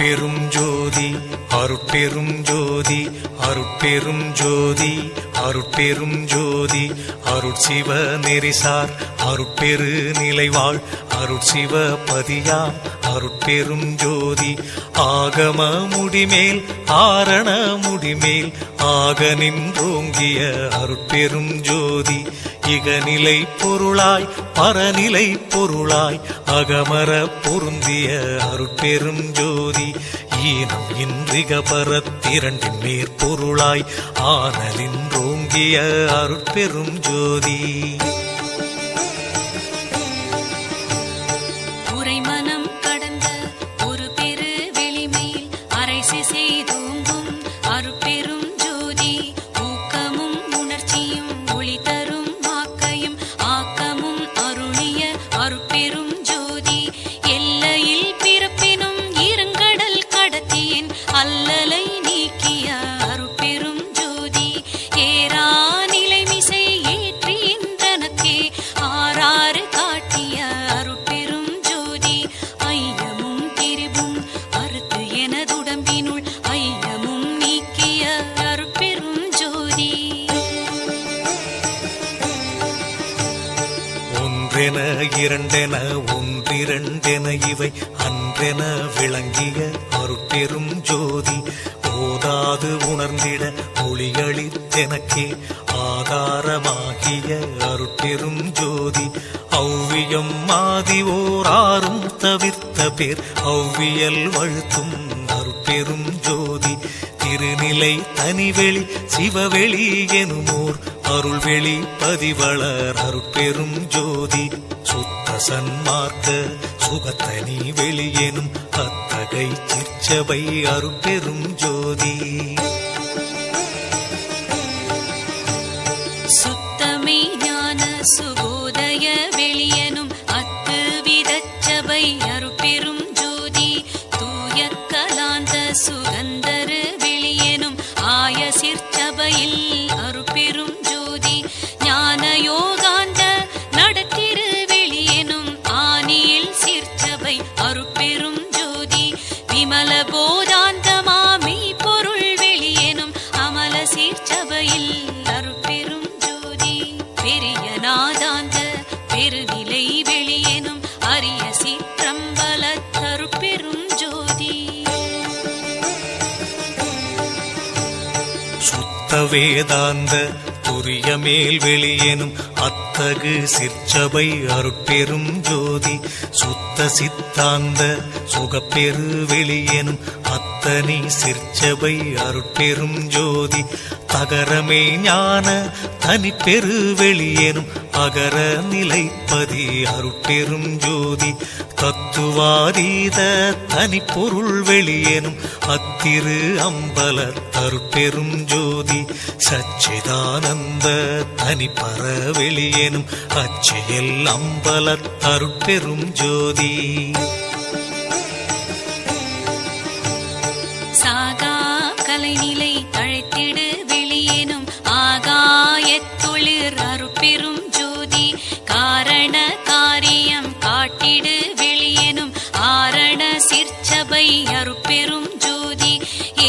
அருட்பெரும் ஜோதி அருட்பெரும் ஜோதி அருட்பெரும் ஜோதி அருட்பெரும் ஜோதி அருட்சிவ நெறிசார் அருட்பெரு நிலைவாழ் அருட்சிவ பதியாம் அருட்பெரும் ஜோதி ஆகம முடிமேல் ஆரண முடிமேல் ஆக நின்றோங்கிய அருட்பெரும் ஜோதி இகநிலை பொருளாய் பரநிலை பொருளாய் அகமர பொருந்திய அருட்பெரும் ஜோதி ஈனம் இன்றிக பரத்திரண்டின் மேற்பொருளாய் ஆனலின்றோங்கிய அருட்பெரும் ஜோதி உரைமனம் கடந்த ஒரு பெரு வெளிமேல் அரைசி செய்தோங்கும் அருட்பெரும் ஜோதி ஊக்கமும் உணர்ச்சியும் ஒளி தரும் வாக்கையும் ஆக்கமும் அருளிய அருட்பெரும் ஜோதி எல்லையில் பிறப்பினும் இருங்கடல் கடத்தியின் அல்லலை நீக்கிய அருட்பெரும் ஜோதி ஏரா நிலைமிசை ஏற்றின்றனக்கே ஆறாறு காட்டிய அருட்பெரும் ஜோதி ஐயமும் திரிவும் அறுத்து எனதுடம்பினுள் ஐயமும் நீக்கிய அருட்பெரும் ஜோதி ஒன்றென இரண்டென ஒன்றிரண்டென இவை அன்றென விளங்கிய அருட்பெரும் ஜோதி ஓதாது உணர்ந்திட ஒளியளித்தெனக்கே ஆதாரமாகிய அருட்பெரும் ஜோதி ஔவியம் மாதி ஓராறும் தவிர்த்த பேர் ஔவியல் வழுத்தும் அருட்பெரும் ஜோதி திருநிலை தனிவெளி சிவவெளி எனுமோர் அருள்வெளி பதிவளர் அருட்பெரும் ஜோதி சுத்த சன்மார்க்க சுகத்தனி வெளியெனும் அத்தகை சிற்சபை அருட்பெரும் ஜோதி சுத்தமே ஞான சுபோதய வெளியனும் அத்து விதச்சபை அருட்பெரும் ஜோதி தூய கலாந்த சுகந்தரு வெளியனும் ஆய சிற்சபையில் அருட்பெரும் ஜோதி ஞான யோகாந்த நடத்திரு வெளியனும் ஆனியில் சிற்சபை அருட்பெரும் ஜோதி விமல போதாந்தமாமை பொருள் வெளியனும் அமல சிற்சபையில் அருட்பெரும் ஜோதி பெரிய நாதாந்த பெருநிலை வெளியனும் அரிய சிற்றம்பல அருட்பெரும் ஜோதி சுத்த வேதாந்த துரிய மேல் வெளியெனும் அத்தகு சிற்சபை அருட்பெரும் ஜோதி சுத்த சித்தாந்த சுகப்பெரு வெளியெனும் அத்தனி சிற்சபை அருட்பெரும் ஜோதி தகரமே ஞான தனிப்பெரு வெளியெனும் அகர நிலைப்பதி அருட்பெரும் ஜோதி தத்துவாதீத தனிப்பொருள் வெளியெனும் அத்திரு அம்பல அருட்பெரும் ஜோதி சச்சிதானந்த தனிப்பர வெளியெனும் அச்சியல் அம்பல அருட்பெரும் ஜோதி சாகா கலைநிலை தழைத்திடு வெளியேனும் ஆகாயத்தொழிற் அருட்பெரும் ஜோதி காரண காரியம் காட்டிடு வெளியேனும் ஆரண சிற்சபை அருட்பெரும் ஜோதி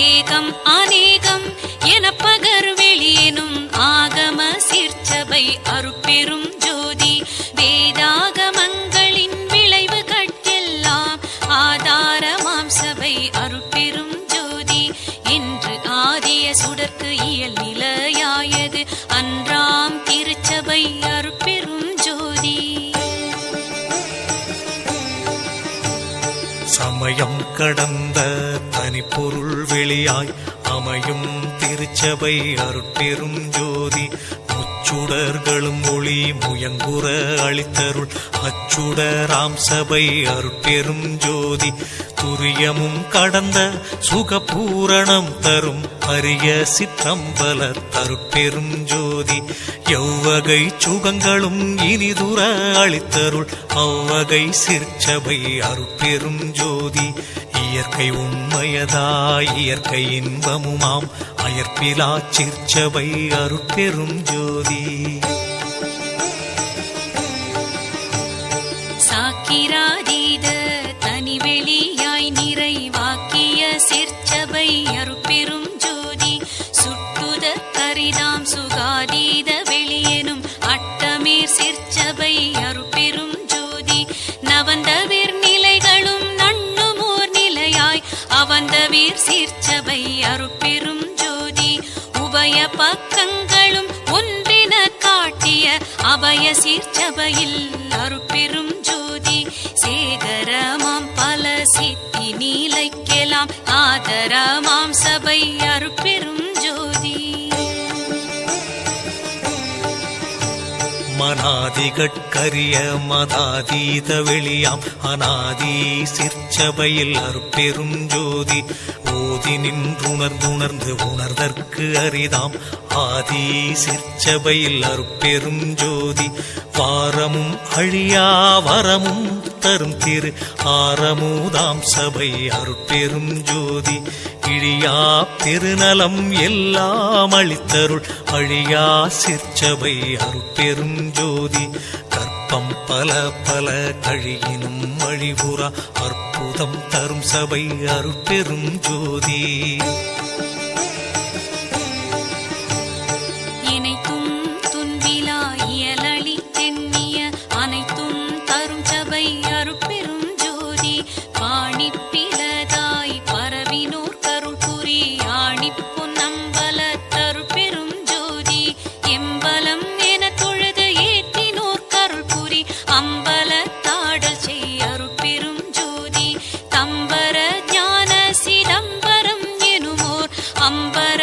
ஏகம் அநேகம் என பகர் வெளியேனும் ஆகம சிற்சபை அருட்பெரும் ஜோதி வேதாகமங்களின் விளைவு கட்டெல்லாம் ஆதாரமாம் சபை அருட்பெரும் ஜோதி என்று ஆதிய சுடர்க்கு இயல் நிலையாயது அன்றாம் திருச்சபை அருட்பெரும் ஜோதி சமயம் கடந்த தனிப்பொருள் வெளியாய் அமையும் திருச்சபை அருட்பெரும் ஜோதி முச்சுடர்களும் ஒளி முயங்குற அளித்தருள் அச்சுடராம் சபை அருட்பெரும் ஜோதி துரியமும் கடந்த சுகபூரணம் தரும் அரிய சிற்றம்பல அருட்பெரும் ஜோதி எவ்வகை சுகங்களும் இனிதுர அளித்தருள் அவ்வகை சிற்சபை அருட்பெரும் ஜோதி இயற்கை உண்மையதாய் இயற்கை இன்பமுமாம் அயற்பிலா சிற்சபை அருட்பெரும் ஜோதி சாக்கிராதீத தனிவெளியாய் நிறைவாக்கிய பக்கங்களும் ஒன்றின காட்டிய அபய சீர்ச்சபையில் அருட்பெரும் ஜோதி சேகரமாம் பல சித்தி நீலைக்கெல்லாம் ஆதரமாம் சபை அருட்பெரும் ஜோதி மனாதிகட்கரிய மதாதீத வெளியாம் அநாதி சிற்சபையில் அருட்பெரும் ஜோதி ஓதி நின்றுணர்ந்துணர்ந்து உணர்தற்கு அரிதாம் ஆதி சிற்சபையில் அருட்பெரும் ஜோதி வாரமும் அழியா வரமும் தரும் திரு ஆரமுதாம் சபை அருட்பெரும் ஜோதி இழியா பெருநலம் எல்லாம் அளித்தருள் அழியா சிற்சபை அருட்பெரும் ஜோதி கற்பம் பல பல கழியினும் அழிவுறா அற்புதம் தரும் சபை அருட்பெரும் ஜோதி இணைத்தும் துன்பிலா இயலளி தென்னிய அனைத்தும் தரும் சபை அருட்பெரும் ஜோதி பாணிப்பிலதாய் பரவினோர் கருள் புரி ஆணிப்புன் நம்பல தருட்பெரும் ஜோதி எம்பலம் என தொழுது ஏற்றினோர் கருள் புரி அம்பல தாடல் செய் அருட்பெரும் ஜோதி தம்பர ஞான சிதம்பரம் எனுமோர் அம்பர